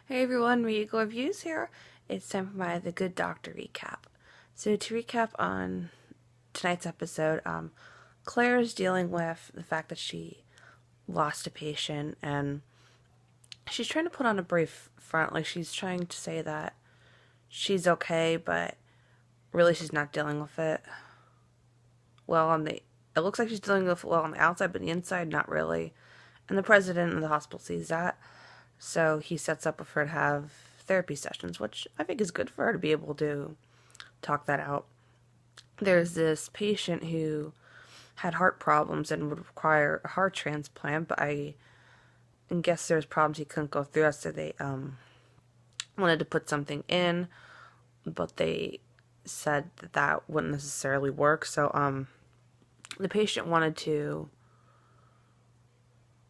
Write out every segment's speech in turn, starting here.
Hey everyone, Rico Reviews here. It's time for my The Good Doctor recap. So to recap on tonight's episode, Claire is dealing with the fact that she lost a patient and she's trying to put on a brave front. Like she's trying to say that she's okay, but really she's not dealing with it well it looks like she's dealing with it well on the outside, but the inside not really. And the president of the hospital sees that. So he sets up with her to have therapy sessions, which I think is good for her to be able to talk that out. There's this patient who had heart problems and would require a heart transplant, but I guess there's problems he couldn't go through, so they wanted to put something in, but they said that wouldn't necessarily work. So the patient wanted to.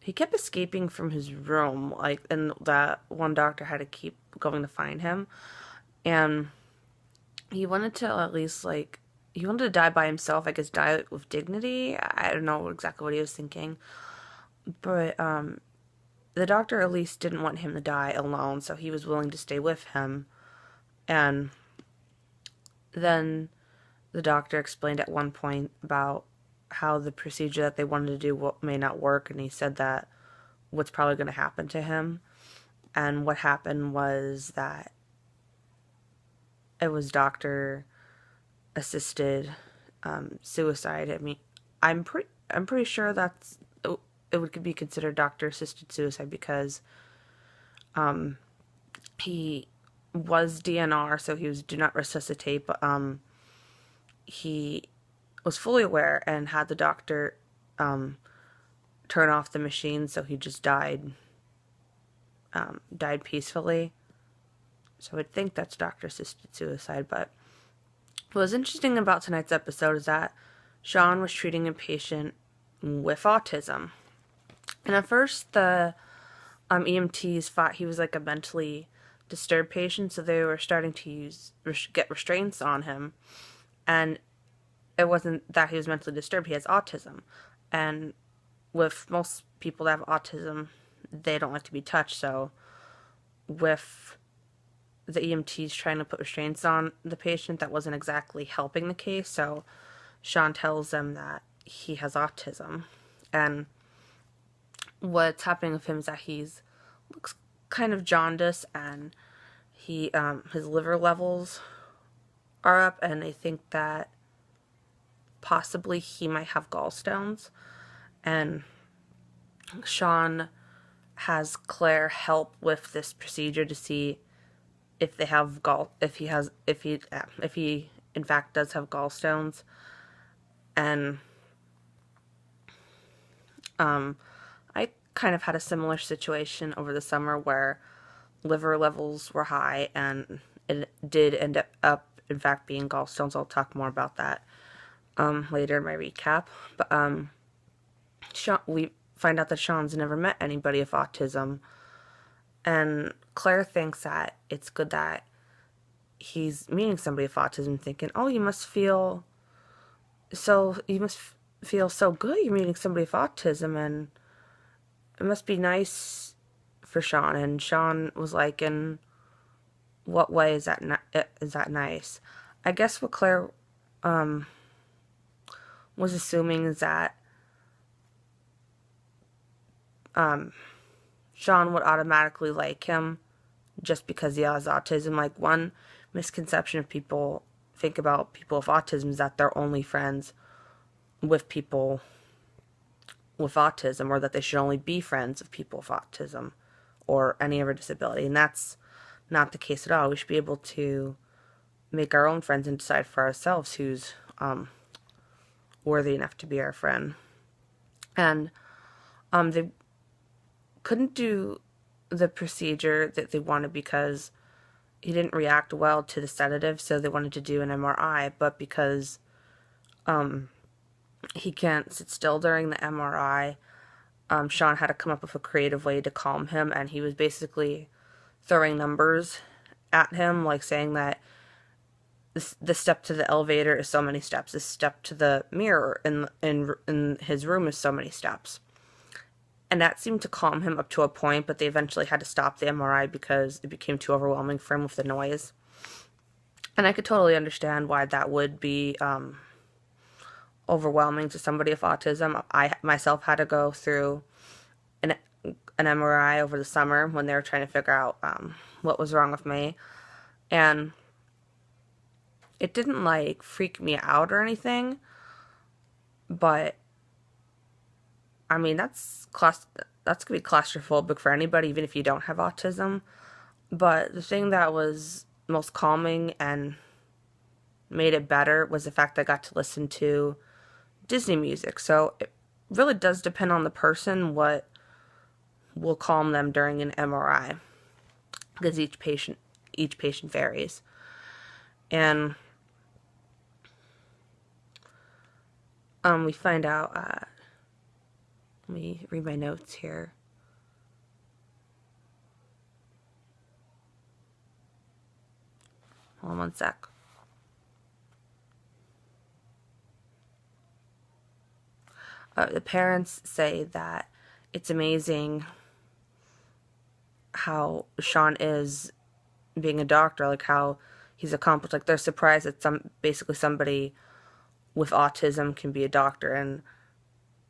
He kept escaping from his room, and that one doctor had to keep going to find him. And he wanted to at least, he wanted to die by himself, I guess die with dignity. I don't know exactly what he was thinking. But the doctor at least didn't want him to die alone, so he was willing to stay with him. And then the doctor explained at one point about how the procedure that they wanted to do may not work, and he said that what's probably going to happen to him. And what happened was that it was doctor assisted suicide. I mean, I'm pretty sure it would be considered doctor assisted suicide because he was DNR, so he was do not resuscitate, but he was fully aware and had the doctor turn off the machine, so he just died peacefully. So I would think that's doctor-assisted suicide. But what was interesting about tonight's episode is that Sean was treating a patient with autism. And at first, the EMTs thought he was like a mentally disturbed patient, so they were starting to get restraints on him. And it wasn't that he was mentally disturbed, he has autism. And with most people that have autism, they don't like to be touched, so with the EMTs trying to put restraints on the patient, that wasn't exactly helping the case, so Sean tells them that he has autism. And what's happening with him is that he's looks kind of jaundiced, and his liver levels are up, and they think that possibly he might have gallstones. And Sean has Claire help with this procedure to see if they have if he in fact does have gallstones. And I kind of had a similar situation over the summer where liver levels were high, and it did end up in fact being gallstones. I'll talk more about that later in my recap. But we find out that Sean's never met anybody with autism, and Claire thinks that it's good that he's meeting somebody with autism, thinking, oh, you must feel so good you're meeting somebody with autism, and it must be nice for Sean. And Sean was like, in what way is that nice? I guess what Claire was assuming is that Sean would automatically like him just because he has autism. Like, one misconception of people think about people with autism is that they're only friends with people with autism, or that they should only be friends with people with autism or any other disability. And that's not the case at all. We should be able to make our own friends and decide for ourselves who's worthy enough to be our friend. And they couldn't do the procedure that they wanted because he didn't react well to the sedative, so they wanted to do an MRI, but because he can't sit still during the MRI, Sean had to come up with a creative way to calm him, and he was basically throwing numbers at him, like saying that the step to the elevator is so many steps, the step to the mirror in his room is so many steps. And that seemed to calm him up to a point, but they eventually had to stop the MRI because it became too overwhelming for him with the noise. And I could totally understand why that would be overwhelming to somebody with autism. I myself had to go through an MRI over the summer when they were trying to figure out what was wrong with me. And it didn't like freak me out or anything, but I mean that's gonna be claustrophobic for anybody, even if you don't have autism. But the thing that was most calming and made it better was the fact that I got to listen to Disney music. So it really does depend on the person what will calm them during an MRI, because each patient varies. And we find out, let me read my notes here. Hold on one sec. The parents say that it's amazing how Sean is being a doctor, like how he's accomplished. Like they're surprised that somebody with autism can be a doctor. And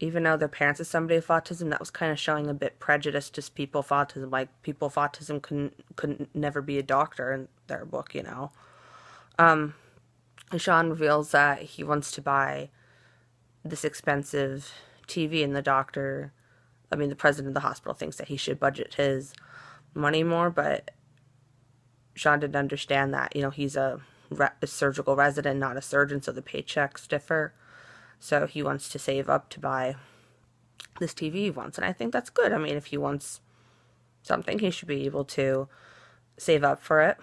even though their parents is somebody with autism, that was kind of showing a bit prejudice to people with autism. Like people with autism couldn't never be a doctor in their book, you know. Sean reveals that he wants to buy this expensive TV, and the president of the hospital thinks that he should budget his money more, but Sean didn't understand that, you know, he's a surgical resident, not a surgeon, so the paychecks differ. So he wants to save up to buy this TV he wants, and I think that's good. I mean, if he wants something, he should be able to save up for it.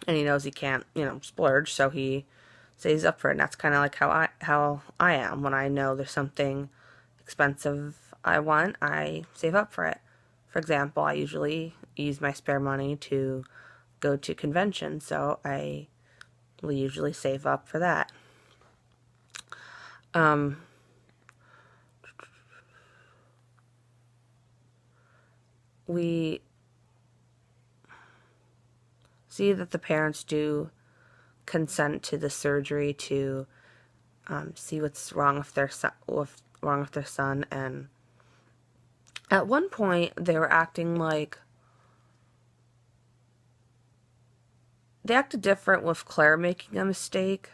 And he knows he can't, you know, splurge, so he saves up for it. And that's kind of like how I am. When I know there's something expensive I want, I save up for it. For example, I usually use my spare money to go to conventions, so I will usually save up for that. We see that the parents do consent to the surgery to see what's wrong with their son. And at one point they were acting like they acted different with Claire making a mistake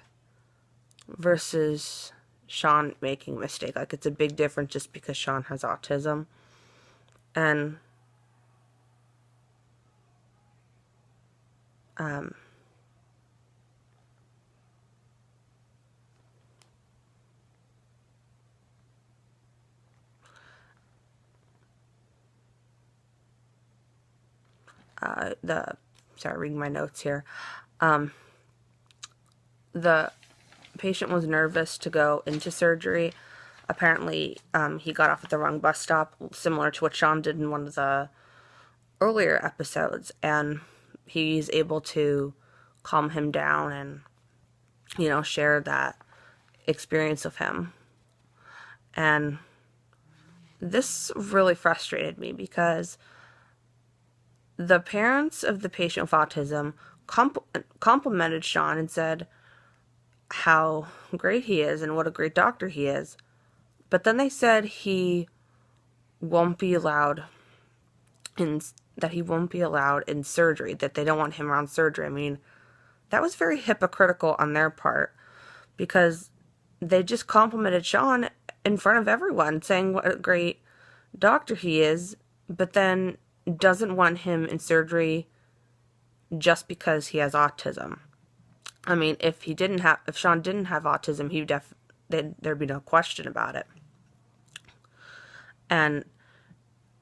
versus Sean making a mistake. Like it's a big difference just because Sean has autism. And reading my notes here. The patient was nervous to go into surgery. Apparently, he got off at the wrong bus stop, similar to what Sean did in one of the earlier episodes, and he's able to calm him down and, you know, share that experience with him. And this really frustrated me because the parents of the patient with autism complimented Sean and said how great he is and what a great doctor he is. But then they said he won't be allowed in surgery, that they don't want him around surgery. I mean, that was very hypocritical on their part, because they just complimented Sean in front of everyone, saying what a great doctor he is, but then doesn't want him in surgery just because he has autism. I mean, if Sean didn't have autism, there'd be no question about it. And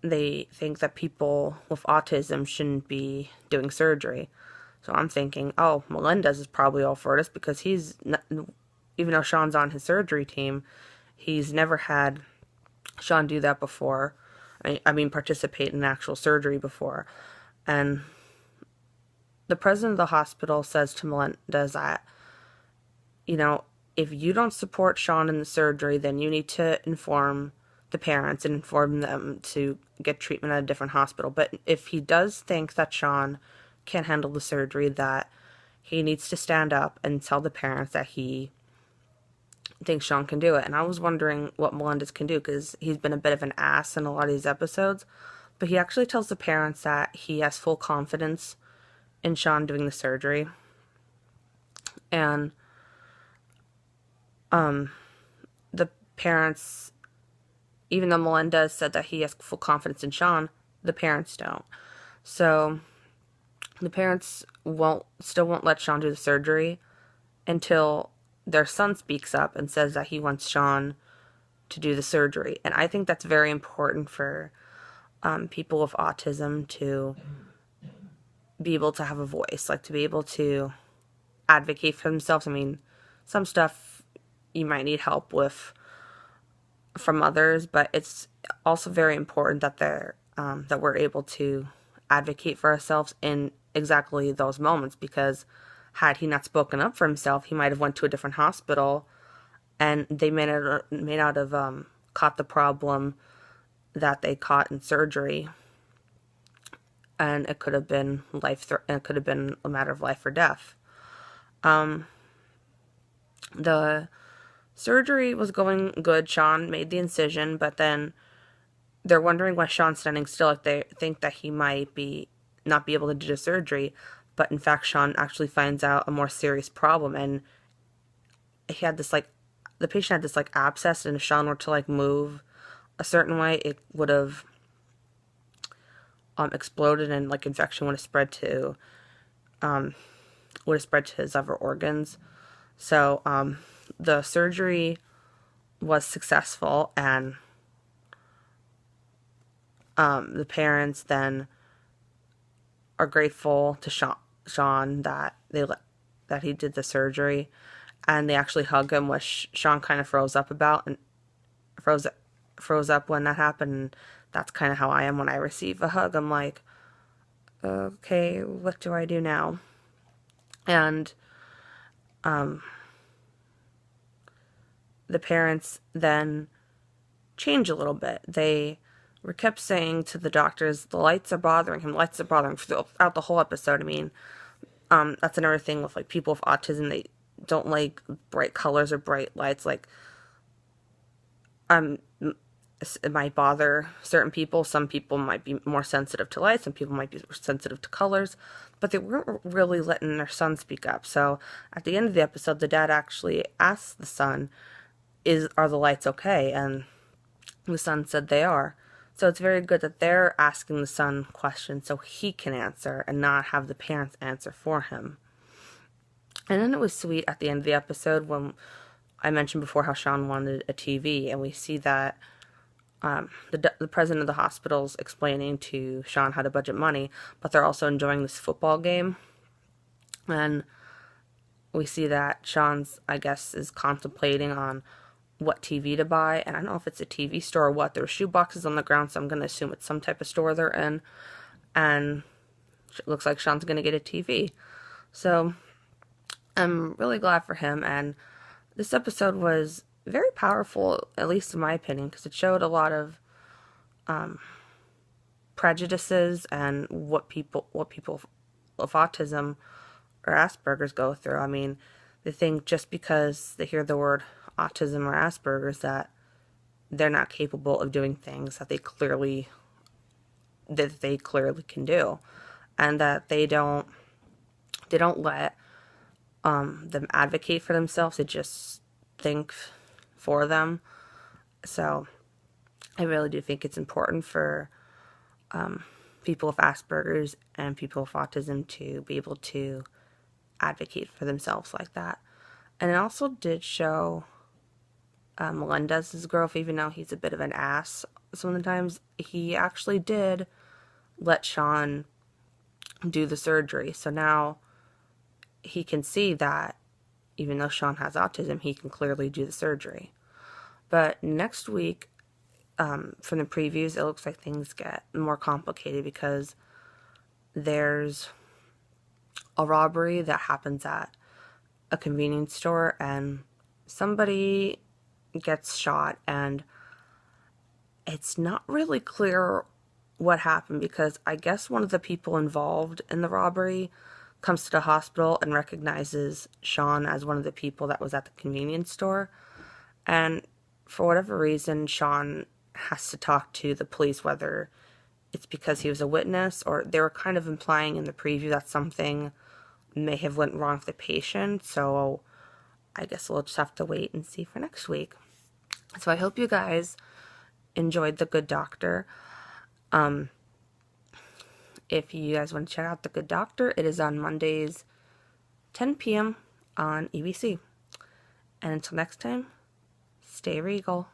they think that people with autism shouldn't be doing surgery. So I'm thinking, oh, Melendez is probably all for this, because even though Sean's on his surgery team, he's never had Sean do that before. I mean, participate in actual surgery before. And the president of the hospital says to Melendez that, you know, if you don't support Sean in the surgery, then you need to inform the parents and inform them to get treatment at a different hospital. But if he does think that Sean can't handle the surgery, that he needs to stand up and tell the parents that he thinks Sean can do it. And I was wondering what Melendez can do, because he's been a bit of an ass in a lot of these episodes. But he actually tells the parents that he has full confidence in Sean doing the surgery. And the parents, even though Melendez said that he has full confidence in Sean, the parents don't. So the parents still won't let Sean do the surgery until their son speaks up and says that he wants Sean to do the surgery. And I think that's very important for people with autism to be able to have a voice, like to be able to advocate for themselves. I mean, some stuff you might need help with from others, but it's also very important that that we're able to advocate for ourselves in exactly those moments, because had he not spoken up for himself, he might have went to a different hospital and they may not have caught the problem that they caught in surgery, and it could have been it could have been a matter of life or death. The surgery was going good. Sean made the incision, but then they're wondering why Sean's standing still. Like, they think that he might not be able to do the surgery, but in fact Sean actually finds out a more serious problem, and he had this the patient had this abscess, and if Sean were to move a certain way, it would have exploded, and infection would have spread to his other organs. So the surgery was successful, and the parents then are grateful to Sean that he did the surgery, and they actually hug him, which Sean kind of froze up when that happened. And that's kind of how I am when I receive a hug. I'm like, okay, what do I do now? And the parents then change a little bit. They were kept saying to the doctors, the lights are bothering him, throughout the whole episode. I mean, that's another thing with people with autism. They don't like bright colors or bright lights. It might bother certain people. Some people might be more sensitive to light. Some people might be sensitive to colors. But they weren't really letting their son speak up. So at the end of the episode, the dad actually asked the son, are the lights okay? And the son said they are. So it's very good that they're asking the son questions so he can answer and not have the parents answer for him. And then it was sweet at the end of the episode when I mentioned before how Sean wanted a TV, and we see that the president of the hospital's explaining to Sean how to budget money, but they're also enjoying this football game. And we see that Sean's, I guess, is contemplating on what TV to buy, and I don't know if it's a TV store or what. There were shoe boxes on the ground, so I'm going to assume it's some type of store they're in, and it looks like Sean's going to get a TV. So I'm really glad for him, and this episode was very powerful, at least in my opinion, because it showed a lot of prejudices and what people with autism or Asperger's go through. I mean, they think just because they hear the word autism or Asperger's that they're not capable of doing things that they clearly can do, and that they don't let them advocate for themselves. They just think for them. So I really do think it's important for people with Asperger's and people with autism to be able to advocate for themselves like that. And it also did show Melendez's growth, even though he's a bit of an ass sometimes. He actually did let Sean do the surgery. So now he can see that even though Sean has autism, he can clearly do the surgery. But next week, from the previews, it looks like things get more complicated because there's a robbery that happens at a convenience store, and somebody gets shot, and it's not really clear what happened, because I guess one of the people involved in the robbery comes to the hospital and recognizes Sean as one of the people that was at the convenience store. And for whatever reason, Sean has to talk to the police, whether it's because he was a witness, or they were kind of implying in the preview that something may have went wrong with the patient. So I guess we'll just have to wait and see for next week. So I hope you guys enjoyed The Good Doctor. If you guys want to check out The Good Doctor, it is on Mondays, 10 p.m. on EBC. And until next time, stay regal.